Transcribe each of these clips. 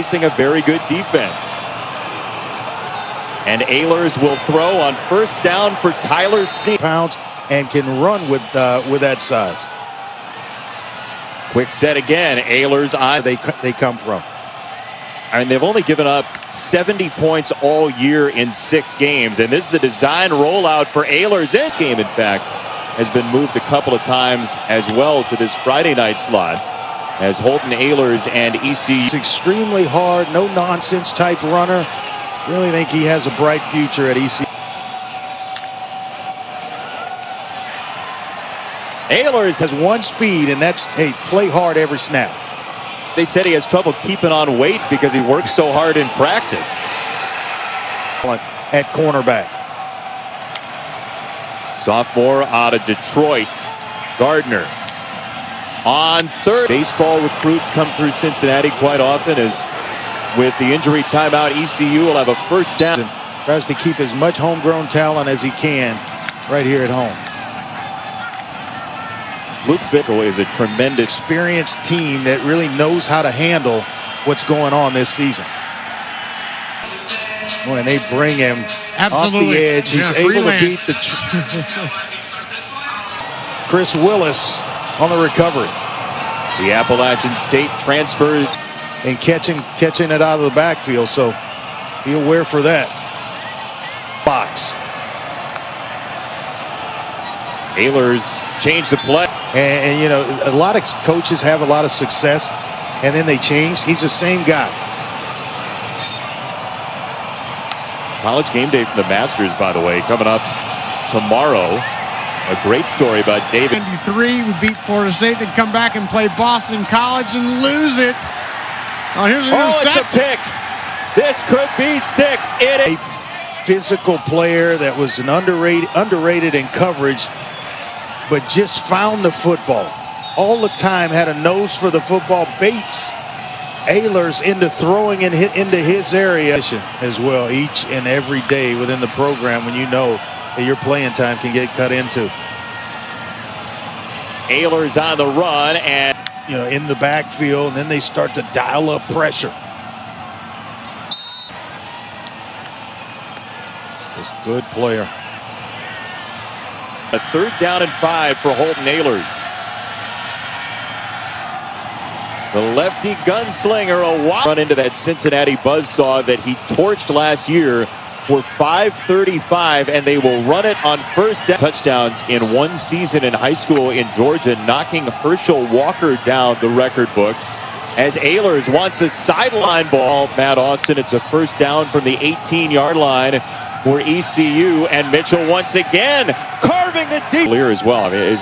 Facing a very good defense. And Ehlers will throw on first down for Tyler Snead. Pounds and can run with that size. Quick set again. Ehlers on. They come from. I mean, they've only given up 70 points all year in 6 games. And this is a design rollout for Ehlers. This game, in fact, has been moved a couple of times as well to this Friday night slot. As Holton Ehlers and ECU. It's extremely hard, no nonsense type runner. Really think he has a bright future at ECU. Ehlers has one speed, and that's, hey, play hard every snap. They said he has trouble keeping on weight because he works so hard in practice. At cornerback. Sophomore out of Detroit, Gardner. On third. Baseball recruits come through Cincinnati quite often, as with the injury timeout, ECU will have a first down. Tries to keep as much homegrown talent as he can right here at home. Luke Fickle is a tremendous experienced team that really knows how to handle what's going on this season. When they bring him off the edge, he's able to beat the Chris Willis on the recovery. The Appalachian State transfers and catching it out of the backfield, so be aware for that. Box. Ehlers changed the play. And you know, a lot of coaches have a lot of success, and then they change. He's the same guy. College game day from the Masters, by the way, coming up tomorrow. A great story about David. 93 would beat Florida State, then come back and play Boston College and lose it. Oh, here's an interception. It's a pick. This could be 6. A physical player that was an underrated in coverage, but just found the football all the time, had a nose for the football, baits Ehlers into throwing and hit into his area as well each and every day within the program, when you know that your playing time can get cut into. Ehlers on the run, and you know, in the backfield, and then they start to dial up pressure. This good player. A 3rd down and 5 for Holton Ehlers. The lefty gunslinger, a run into that Cincinnati buzzsaw that he torched last year for 535, and they will run it on first down. Touchdowns in one season in high school in Georgia, knocking Herschel Walker down the record books. As Ehlers wants a sideline ball, Matt Austin, it's a first down from the 18-yard line for ECU, and Mitchell once again carving the deep. Clear as well. I mean,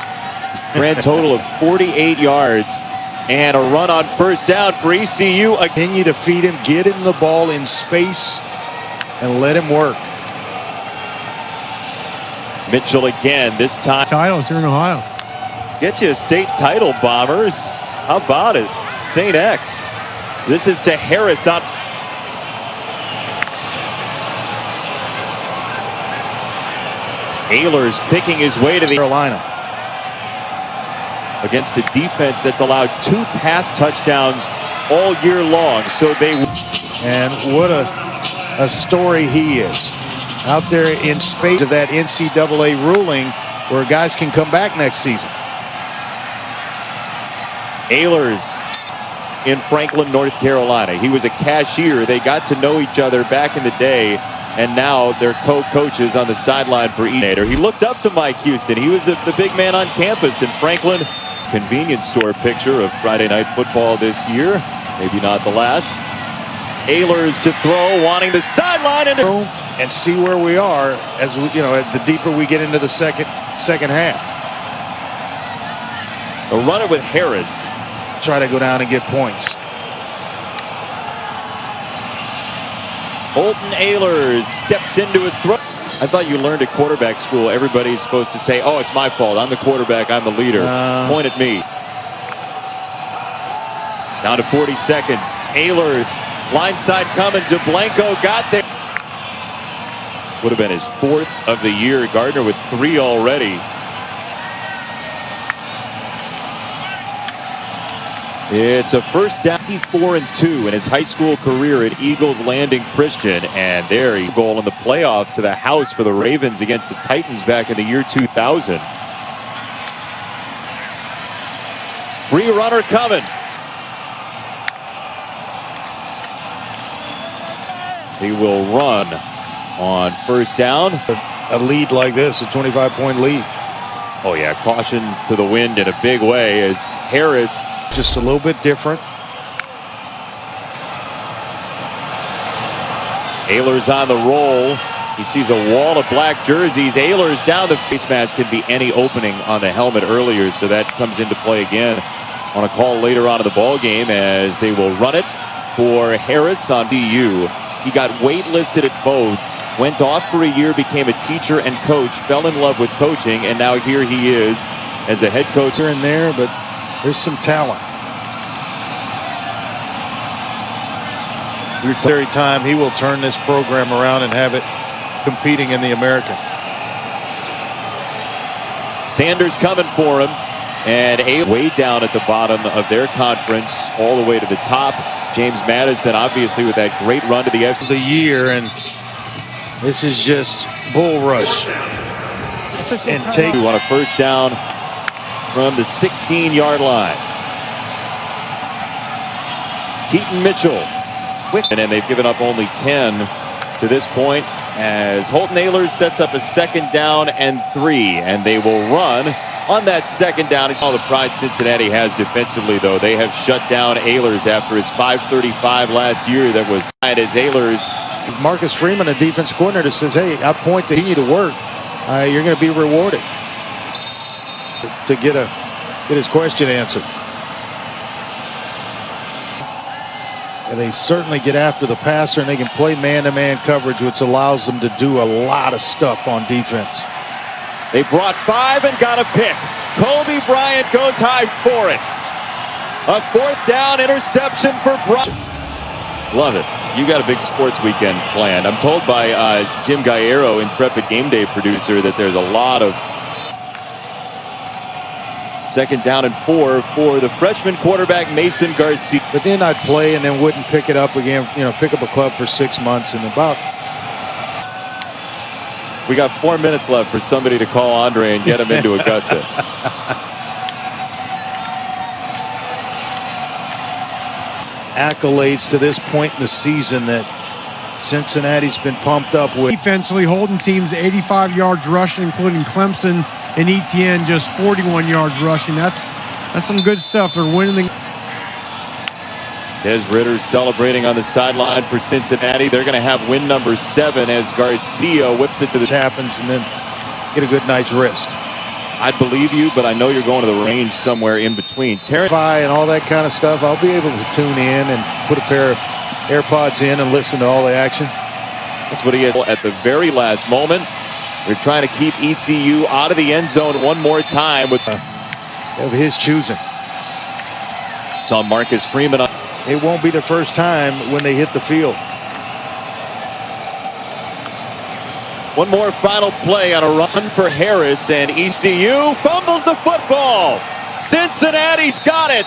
grand total of 48 yards and a run on first down for ECU. Continue to feed him, get him the ball in space, and let him work. Mitchell again, this time. Titles here in Ohio. Get you a state title, Bombers. How about it? St. X. This is to Harris up. Ehlers picking his way to the Carolina. Against a defense that's allowed 2 pass touchdowns all year long. So they. And what a story he is. Out there in space of that NCAA ruling where guys can come back next season. Ehlers in Franklin, North Carolina. He was a cashier. They got to know each other back in the day, and now they're co-coaches on the sideline for ECU. He looked up to Mike Houston. He was the big man on campus in Franklin. Convenience store picture of Friday Night Football this year. Maybe not the last. Ehlers to throw, wanting the sideline and see where we are as we, you know, the deeper we get into the second half. A runner with Harris. Try to go down and get points. Holton Ehlers steps into a throw. I thought you learned at quarterback school everybody's supposed to say, oh, it's my fault. I'm the quarterback. I'm the leader. Point at me. Down to 40 seconds. Ehlers, line side coming. DeBlanco got there. Would have been his 4th of the year. Gardner with 3 already. It's a first down, 4-2 in his high school career at Eagles Landing Christian. And there he goal in the playoffs to the house for the Ravens against the Titans back in the year 2000. Free runner coming. He will run on first down. A lead like this, a 25-point lead. Oh yeah, caution to the wind in a big way as Harris. Just a little bit different. Ayler's on the roll. He sees a wall of black jerseys. Ayler's down. The face mask could be any opening on the helmet earlier, so that comes into play again on a call later on in the ball game as they will run it for Harris on BU. He got waitlisted at both, went off for a year, became a teacher and coach, fell in love with coaching, and now here he is as the head coach. Here and there, but there's some talent. Every time he will turn this program around and have it competing in the American. Sanders coming for him, and way down at the bottom of their conference, all the way to the top. James Madison, obviously, with that great run to the FC. The year, and this is just bull rush. And take on a first down from the 16-yard line. Keaton Mitchell. And then they've given up only 10 to this point as Holton Ahlers sets up a second down and 3. And they will run on that second down. All the pride Cincinnati has defensively, though. They have shut down Ahlers after his 535 last year that was as Ahlers. Marcus Freeman, a defense coordinator, says, hey, I point to you to work. You're going to be rewarded. To get his question answered. And they certainly get after the passer, and they can play man-to-man coverage, which allows them to do a lot of stuff on defense. They brought 5 and got a pick. Kobe Bryant goes high for it. A fourth down interception for Bryant. Love it. You got a big sports weekend planned. I'm told by Jim Galliero, intrepid game day producer, that there's a lot of second down and 4 for the freshman quarterback Mason Garcia. But then I'd play and then wouldn't pick it up again, pick up a club for 6 months and about. We got 4 minutes left for somebody to call Andre and get him into Augusta. Accolades to this point in the season that Cincinnati's been pumped up with. Defensively, holding teams 85 yards rushing, including Clemson and ETN just 41 yards rushing. That's some good stuff. They're winning the. Des Ritter's celebrating on the sideline for Cincinnati. They're going to have win number 7 as Garcia whips it to the. Happens and then get a good night's rest. I believe you, but I know you're going to the range somewhere in between. And all that kind of stuff. I'll be able to tune in and put a pair of AirPods in and listen to all the action. That's what he is at the very last moment. They're trying to keep ECU out of the end zone one more time with of his choosing. Saw Marcus Freeman. It won't be the first time when they hit the field. One more final play on a run for Harris, and ECU fumbles the football. Cincinnati's got it.